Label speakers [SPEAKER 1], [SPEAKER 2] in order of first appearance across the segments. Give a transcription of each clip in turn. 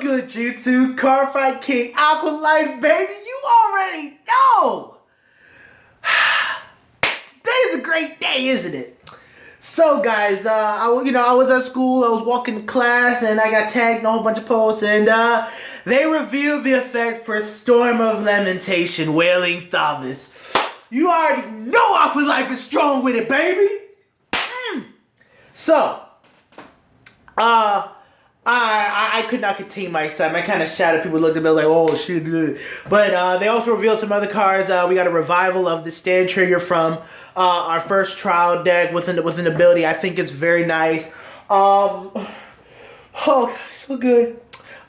[SPEAKER 1] good, YouTube? Cardfight King, Aqua Life, baby. You already know. Today's a great day, isn't it? So, guys, I was at school. I was walking to class, and I got tagged in a whole bunch of posts, and they revealed the effect for Storm of Lamentation, Wailing THAVAS. You already know Aqua Life is strong with it, baby. So, I could not contain my excitement. I kind of shouted. People looked at me like, oh, shit. But they also revealed some other cards. We got a revival of the Stand Trigger from our first trial deck with an ability. I think it's very nice. Oh, gosh, so good.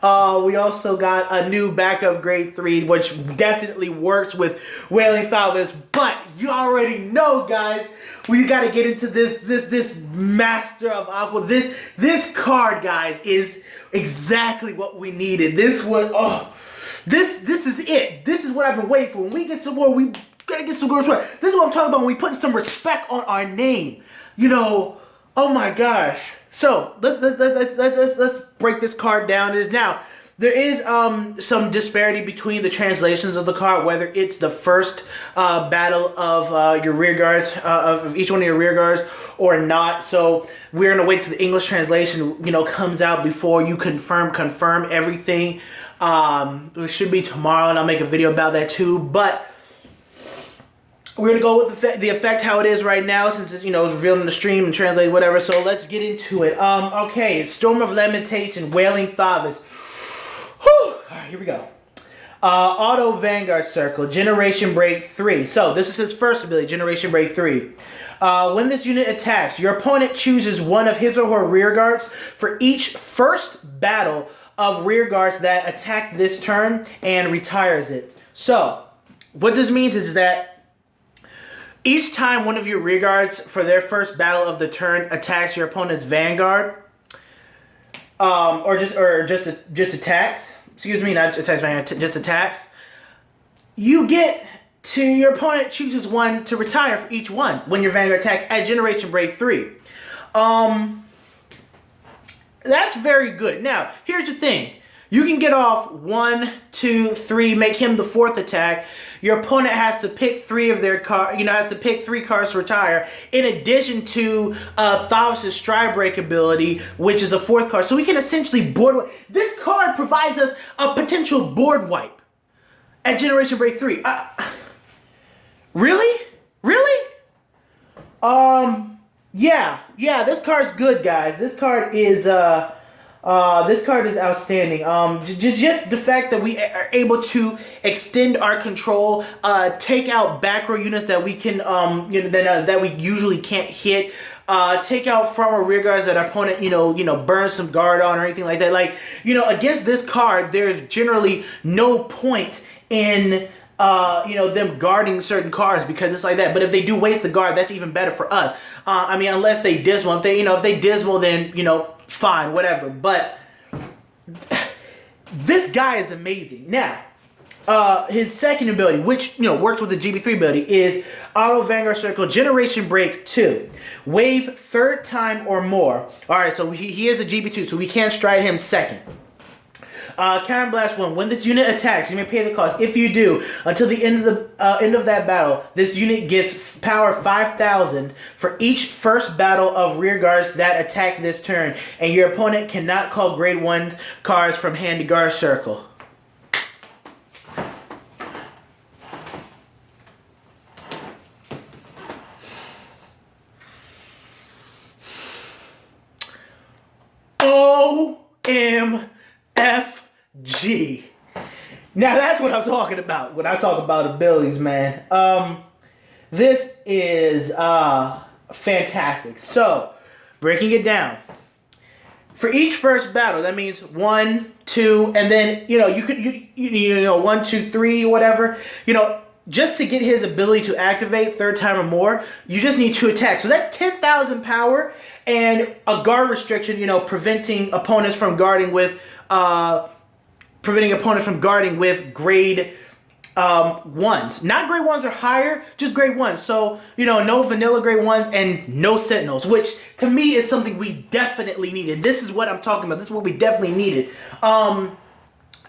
[SPEAKER 1] We also got a new backup grade 3, which definitely works with Wailing THAVAS. But you already know, guys, we got to get into this master of Aqua. This card, guys, is exactly what we needed. This was this is it. This is what I've been waiting for. When we get some more, we gotta get some good respect. This is what I'm talking about when we put some respect on our name. You know, oh my gosh. So let's break this card down. There is some disparity between the translations of the card, whether it's the first battle of your rear guards, of each one of your rear guards, or not. So we're gonna wait till the English translation, comes out before you confirm everything. It should be tomorrow, and I'll make a video about that too. But we're gonna go with the effect how it is right now, since it's it's revealed in the stream and translated, whatever. So let's get into it. Okay, Storm of Lamentation, Wailing THAVAS. Whew. Alright, here we go. Auto Vanguard Circle, Generation Break 3. So this is his first ability, Generation Break 3. When this unit attacks, your opponent chooses one of his or her rear guards for each first battle of rear guards that attack this turn and retires it. So what this means is that each time one of your rear guards for their first battle of the turn attacks your opponent's Vanguard, or just attacks. Excuse me, not attacks Vanguard, just attacks. You get to your opponent chooses one to retire for each one when your Vanguard attacks at Generation Break 3. That's very good. Now, here's the thing. You can get off 1, 2, 3, make him the 4th attack. Your opponent has to pick 3 of their cards, has to pick 3 cards to retire, in addition to THAVAS' Stride Break ability, which is the 4th card. So we can essentially board wipe. This card provides us a potential board wipe at Generation Break 3. Really? Really? Yeah, this card's good, guys. This card is outstanding. Just the fact that we are able to extend our control, take out back row units that we can, that we usually can't hit, take out front row rear guards that our opponent, burns some guard on or anything like that. Like, against this card, there's generally no point in them guarding certain cards because it's like that. But if they do waste the guard, that's even better for us. Unless they dismal. If they dismal, then fine, whatever. But this guy is amazing. Now, his second ability, which works with the GB3 ability, is Auto Vanguard Circle, Generation Break 2. Wave 3rd time or more. Alright, so he is a GB2, so we can't stride him second. Counter Blast 1. When this unit attacks, you may pay the cost. If you do, until the end of that battle, this unit gets power 5,000 for each first battle of rear guards that attack this turn, and your opponent cannot call grade 1 cards from hand to guard circle. OMFG. Now that's what I'm talking about when I talk about abilities, man. This is fantastic. So, breaking it down. For each first battle, that means 1, 2, and then you could 1, 2, 3, whatever. Just to get his ability to activate 3rd time or more, you just need 2 attacks. So that's 10,000 power and a guard restriction, preventing opponents from guarding with grade 1s. Not grade 1s or higher, just grade 1s. So, no vanilla grade 1s and no sentinels, which to me is something we definitely needed. This is what I'm talking about. This is what we definitely needed.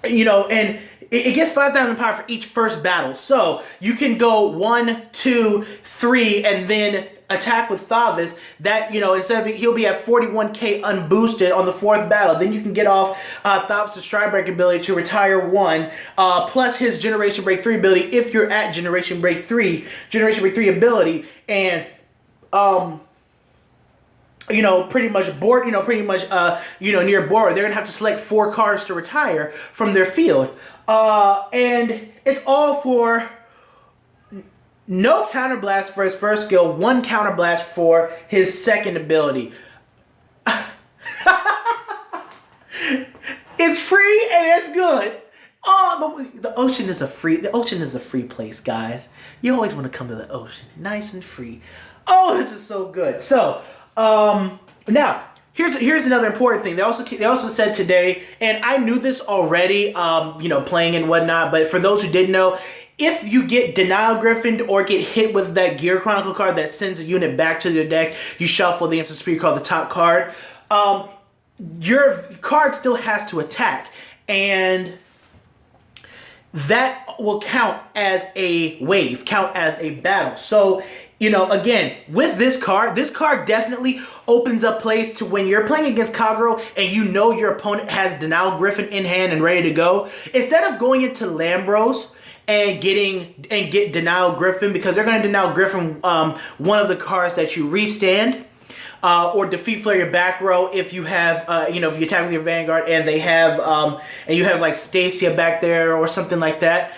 [SPEAKER 1] you know, and it gets 5,000 power for each first battle. So you can go 1, 2, 3, and then attack with THAVAS. That, you know, instead of he'll be at 41k unboosted on the 4th battle. Then you can get off THAVAS' Stride Break ability to retire 1, plus his Generation Break 3 ability if you're at Generation Break 3 ability, and you know, pretty much board, you know, near board. They're gonna have to select 4 cards to retire from their field, and it's all for no counterblast for his first skill, 1 counterblast for his second ability. It's free and it's good. Oh, the ocean is a free place, guys. You always want to come to the ocean, nice and free. Oh, this is so good. So, now here's another important thing. They also said today, and I knew this already, you know, playing and whatnot, but for those who didn't know, if you get Denial Griffined or get hit with that Gear Chronicle card that sends a unit back to your deck, you shuffle the instant speed called the top card. Your card still has to attack, and that will count as a wave, count as a battle. So, you know, again, with this card definitely opens up plays to when you're playing against Kagero and you know your opponent has Denial Griffin in hand and ready to go. Instead of going into Lambros and get Denial Griffin, because they're going to Denial Griffin one of the cards that you restand, or defeat flare your back row if you have, you know, if you attack with your Vanguard and they have, and you have like Stacia back there or something like that.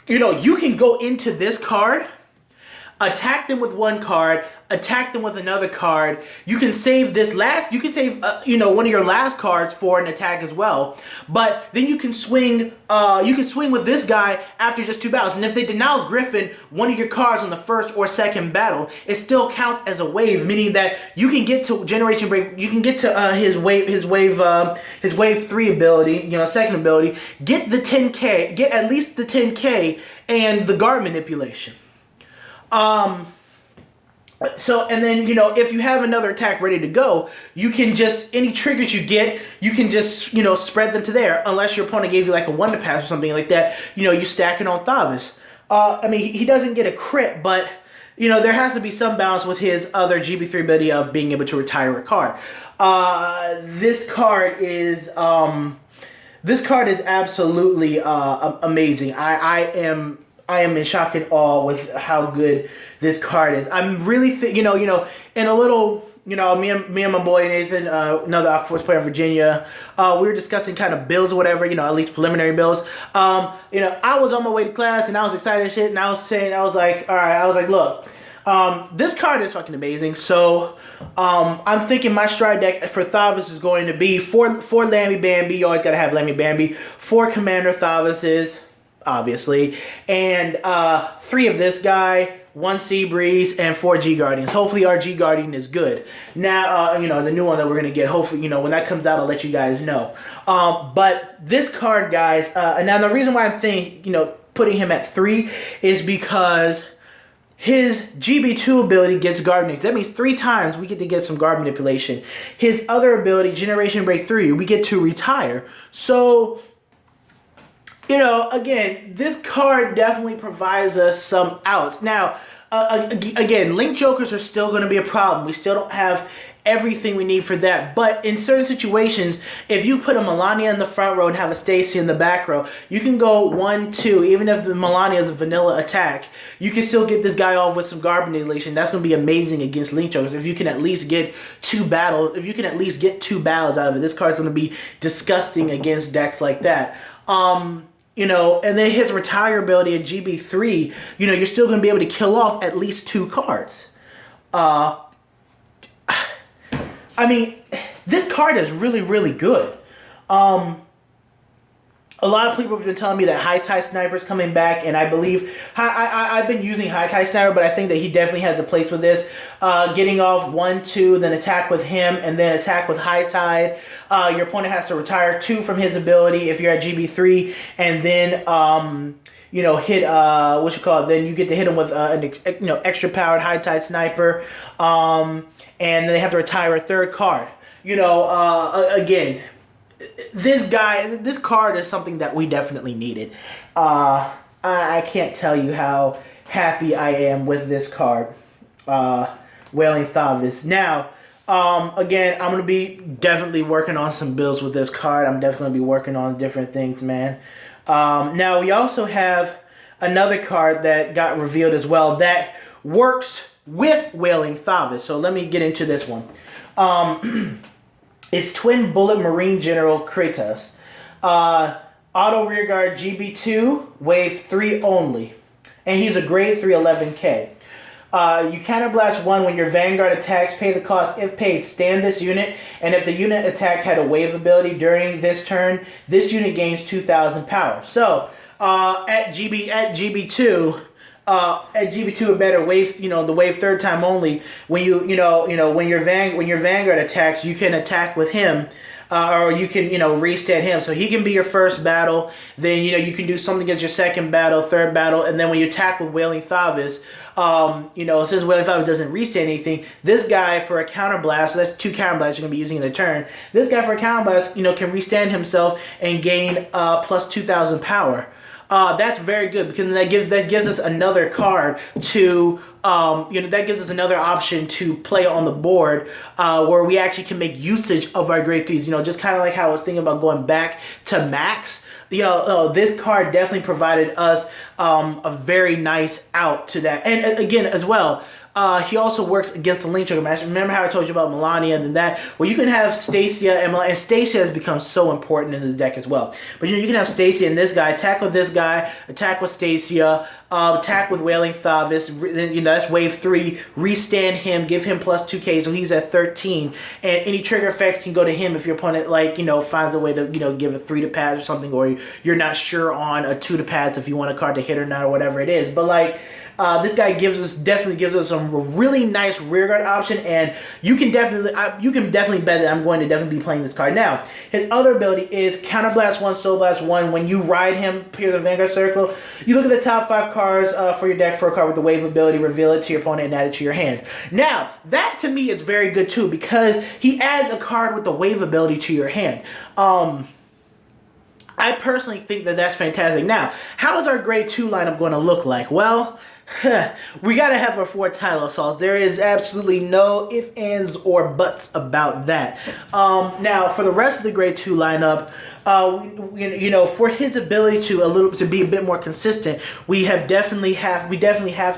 [SPEAKER 1] You know, you can go into this card, attack them with 1 card, attack them with another card. You can save this last, you can save, you know, one of your last cards for an attack as well. But then you can swing with this guy after just 2 battles. And if they Denial Griffin one of your cards on the 1st or 2nd battle, it still counts as a wave, meaning that you can get to Generation Break, you can get to his wave 3 ability, you know, 2nd ability, get the 10k, get at least the 10k and the guard manipulation. So, and then, you know, if you have another attack ready to go, you can just, any triggers you get, you can just, you know, spread them to there. Unless your opponent gave you like a 1 to pass or something like that, you know, you stack it on THAVAS. I mean, he doesn't get a crit, but, you know, there has to be some balance with his other GB3 ability of being able to retire a card. This card is absolutely, amazing. I am in shock and awe with how good this card is. I'm really, in a little, you know, me and my boy Nathan, another Aquaforce player in Virginia, we were discussing kind of builds or whatever, you know, at least preliminary builds. You know, I was on my way to class and I was excited as shit, and I was like, all right, look, this card is fucking amazing. So, I'm thinking my stride deck for THAVAS is going to be 4 Lammy Bambi. You always gotta have Lammy Bambi. 4 Commander THAVASes, obviously, and 3 of this guy, 1 Sea Breeze, and 4 G Guardians. Hopefully our G Guardian is good. Now, you know, the new one that we're gonna get, hopefully, you know, when that comes out, I'll let you guys know. But this card, guys, and now the reason why I'm thinking, you know, putting him at 3 is because his GB2 ability gets guard manipulation. That means 3 times we get to get some guard manipulation. His other ability, Generation Break 3, we get to retire. So, you know, again, this card definitely provides us some outs. Now, again, Link Jokers are still going to be a problem. We still don't have everything we need for that. But in certain situations, if you put a Melania in the front row and have a Stacy in the back row, you can go 1, 2, even if the Melania is a vanilla attack, you can still get this guy off with some guard manipulation. That's going to be amazing against Link Jokers. If you can at least get 2 battles, out of it, this card's going to be disgusting against decks like that. You know, and then his retire ability at GB3, you know, you're still going to be able to kill off at least 2 cards. I mean, this card is really, really good. A lot of people have been telling me that High Tide Sniper is coming back, and I believe I've been using High Tide Sniper, but I think that he definitely has a place with this. Getting off 1, 2, then attack with him, and then attack with High Tide. Your opponent has to retire 2 from his ability if you're at GB3, and then you know, hit then you get to hit him with an extra powered High Tide Sniper, and then they have to retire a 3rd card. You know, again, this card is something that we definitely needed. I can't tell you how happy I am with this card. Wailing THAVAS. Now, again, I'm gonna be definitely working on some builds with this card. I'm definitely gonna be working on different things, man. Now we also have another card that got revealed as well that works with Wailing THAVAS. So let me get into this one. It's Twin Bullet Marine General Kratos. Auto Rearguard GB2, Wave 3 only. And he's a grade 3 11K. You counterblast 1 when your Vanguard attacks, pay the cost. If paid, stand this unit, and if the unit attack had a wave ability during this turn, this unit gains 2,000 power. So, at GB2 or better, wave, the wave 3rd time only, when when your Vanguard attacks, you can attack with him. Or you can, restand him. So he can be your first battle. Then, you can do something against your second battle, third battle. And then when you attack with Wailing THAVAS, since Wailing THAVAS doesn't restand anything, this guy for a counterblast, so that's 2 counterblasts you're going to be using in the turn. This guy for a counterblast, can restand himself and gain plus 2,000 power. That's very good because that gives us another card to that gives us another option to play on the board where we actually can make usage of our grade 3s. Just kind of like how I was thinking about going back to max. This card definitely provided us a very nice out to that. And again, as well, he also works against the link trigger match. Remember how I told you about Melania and that? Well, you can have Stacia and Stacia has become so important in the deck as well. But you can have Stacia and this guy, attack with this guy, attack with Stacia, attack with Wailing THAVAS, that's wave 3, restand him, give him plus 2k, so he's at 13. And any trigger effects can go to him if your opponent, finds a way to, give a 3 to pass or something, or you're not sure on a 2 to pass if you want a card to hit or not or whatever it is. But this guy definitely gives us some really nice rearguard option, and you can definitely bet that I'm going to definitely be playing this card. Now, his other ability is Counterblast 1, Soul Blast 1. When you ride him, appear the Vanguard circle, you look at the top 5 cards for your deck for a card with the wave ability, reveal it to your opponent, and add it to your hand. Now, that to me is very good too because he adds a card with the wave ability to your hand. I personally think that that's fantastic. Now, how is our grade 2 lineup going to look like? Well, we got to have our 4 title assaults. There is absolutely no ifs, ands, or buts about that. Now, for the rest of the grade 2 lineup, for his ability to be a bit more consistent, we definitely have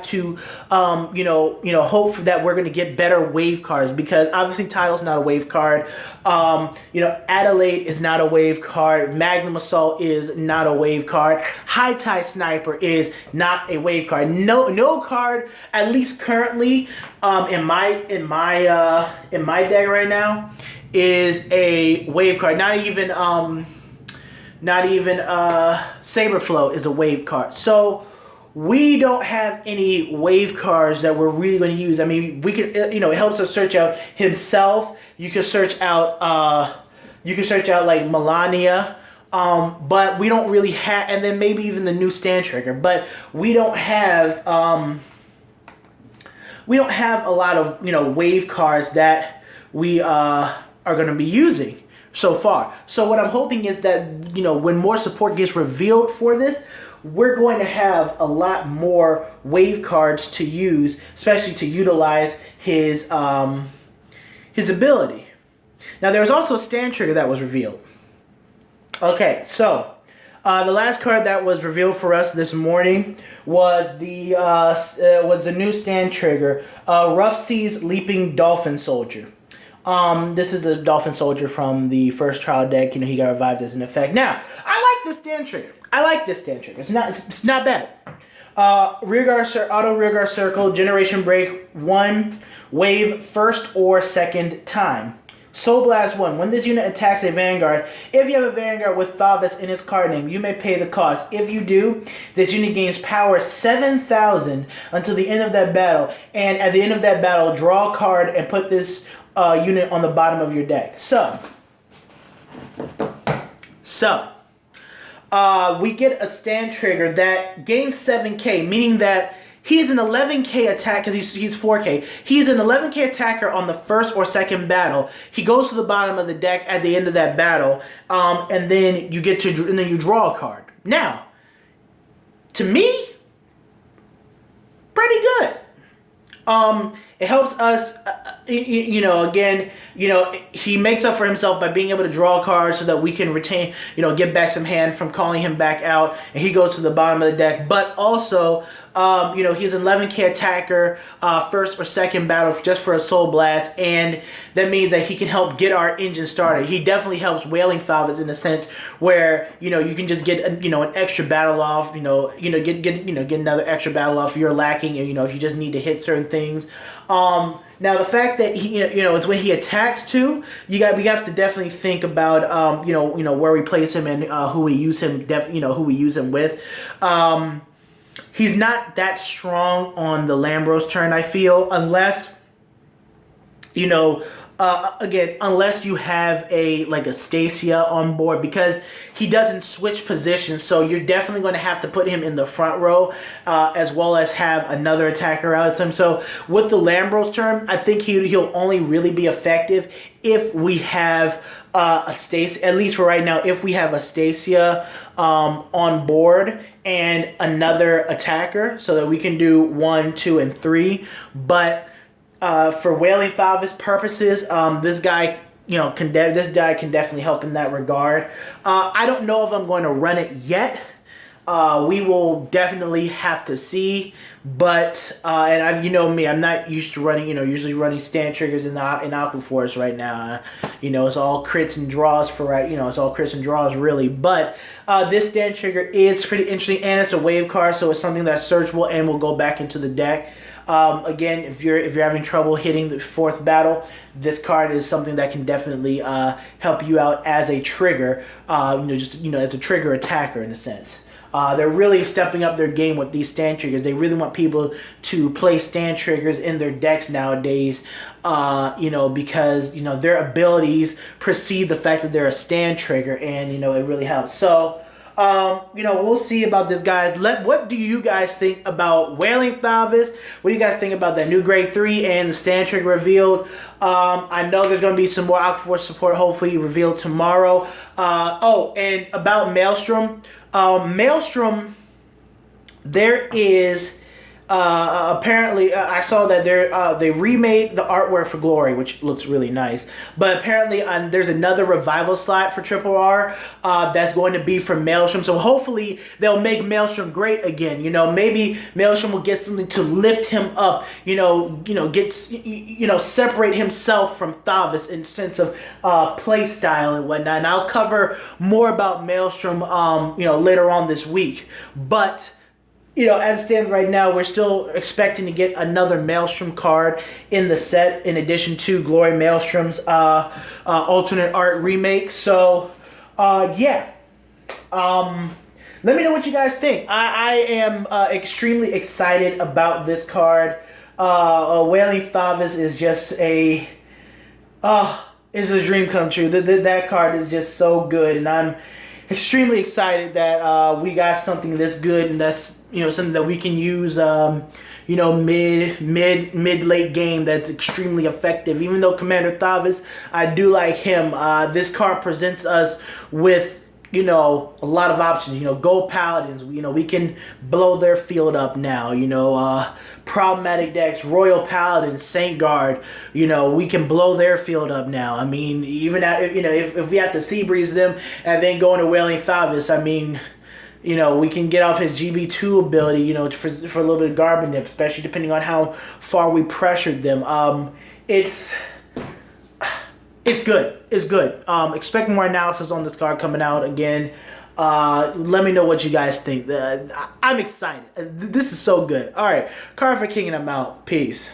[SPEAKER 1] to hope that we're going to get better wave cards, because obviously Title's not a wave card. Adelaide is not a wave card. Magnum Assault is not a wave card. High Tide Sniper is not a wave card. No card, at least currently, in my deck right now, is a wave card. Not even Saberflow is a wave card. So we don't have any wave cards that we're really going to use. I mean, we can, it helps us search out himself. You can search out like Melania. But we don't really have, and then maybe even the new stand trigger, but we don't have a lot of, wave cards that we, are going to be using so far. So what I'm hoping is that, when more support gets revealed for this, we're going to have a lot more wave cards to use, especially to utilize his ability. Now, there was also a stand trigger that was revealed. Okay, so the last card that was revealed for us this morning was the new stand trigger, Rough Seas Leaping Dolphin Soldier. This is the Dolphin Soldier from the first trial deck. He got revived as an effect. Now, I like this stand trigger. It's not bad. Auto Rearguard Circle, Generation Break 1, wave first or second time. Soul Blast 1. When this unit attacks a Vanguard, if you have a Vanguard with THAVAS in its card name, you may pay the cost. If you do, this unit gains power 7,000 until the end of that battle. And at the end of that battle, draw a card and put this unit on the bottom of your deck. So we get a stand trigger that gains 7k, meaning that He's an 11k attack because he's 4k. He's an 11k attacker on the first or second battle. He goes to the bottom of the deck at the end of that battle, and then you draw a card. Now, to me, pretty good. It helps us, again, he makes up for himself by being able to draw cards so that we can retain, get back some hand from calling him back out, and he goes to the bottom of the deck. But also, he's an 11k attacker, first or second battle just for a Soul Blast, and that means that he can help get our engine started. He definitely helps Wailing THAVAS in a sense where, you can just get, an extra battle off, get another extra battle off if you're lacking, and, if you just need to hit certain things. Now the fact that he, it's when he attacks too, we have to definitely think about, where we place him and who we use him, who we use him with. He's not that strong on the Lambros turn, I feel, unless, again, unless you have a Stasia on board, because he doesn't switch positions, so you're definitely going to have to put him in the front row, as well as have another attacker out with him. So with the Lambros turn, I think he'll only really be effective if we have a Stasia, at least for right now, if we have a Stasia on board and another attacker, so that we can do 1, 2, and 3. But for Wailing THAVAS purposes, this guy can definitely help in that regard. I don't know if I'm going to run it yet. We will definitely have to see, but and me, I'm not used to running, usually running stand triggers in Aquaforce right now. It's all crits and draws for right, it's all crits and draws really. But this stand trigger is pretty interesting, and it's a wave card, so it's something that's searchable and will go back into the deck. Again, if you're having trouble hitting the 4th battle, this card is something that can definitely help you out as a trigger, as a trigger attacker in a sense. They're really stepping up their game with these stand triggers. They really want people to play stand triggers in their decks nowadays, because, their abilities precede the fact that they're a stand trigger, and, it really helps. So, we'll see about this, guys. What do you guys think about Wailing THAVAS? What do you guys think about that new grade 3 and the stand trigger revealed? I know there's going to be some more Aquaforce support hopefully revealed tomorrow. And about Maelstrom. Maelstrom, there is apparently I saw that they remade the artwork for Glory, which looks really nice. But apparently there's another revival slot for Triple R that's going to be for Maelstrom. So hopefully they'll make Maelstrom great again. Maybe Maelstrom will get something to lift him up. Separate himself from THAVAS in the sense of play style and whatnot. And I'll cover more about Maelstrom later on this week. But as it stands right now, we're still expecting to get another Maelstrom card in the set, in addition to Glory Maelstrom's alternate art remake. So, yeah. Let me know what you guys think. I am extremely excited about this card. Wailing THAVAS is just it's a dream come true. That card is just so good, and I'm extremely excited that we got something that's good, and that's something that we can use mid-late game that's extremely effective. Even though Commander THAVAS, I do like him, this card presents us with a lot of options. Gold Paladins, we can blow their field up now. Problematic decks, Royal Paladins, Saint Guard, we can blow their field up now. I mean, even if we have to sea breeze them and then go into Wailing THAVAS, I mean, we can get off his GB2 ability, for a little bit of Garbage Nip, especially depending on how far we pressured them. It's good. It's good. Expect more analysis on this card coming out again. Let me know what you guys think. I'm excited. This is so good. All right. Cardfight King, and I'm out. Peace.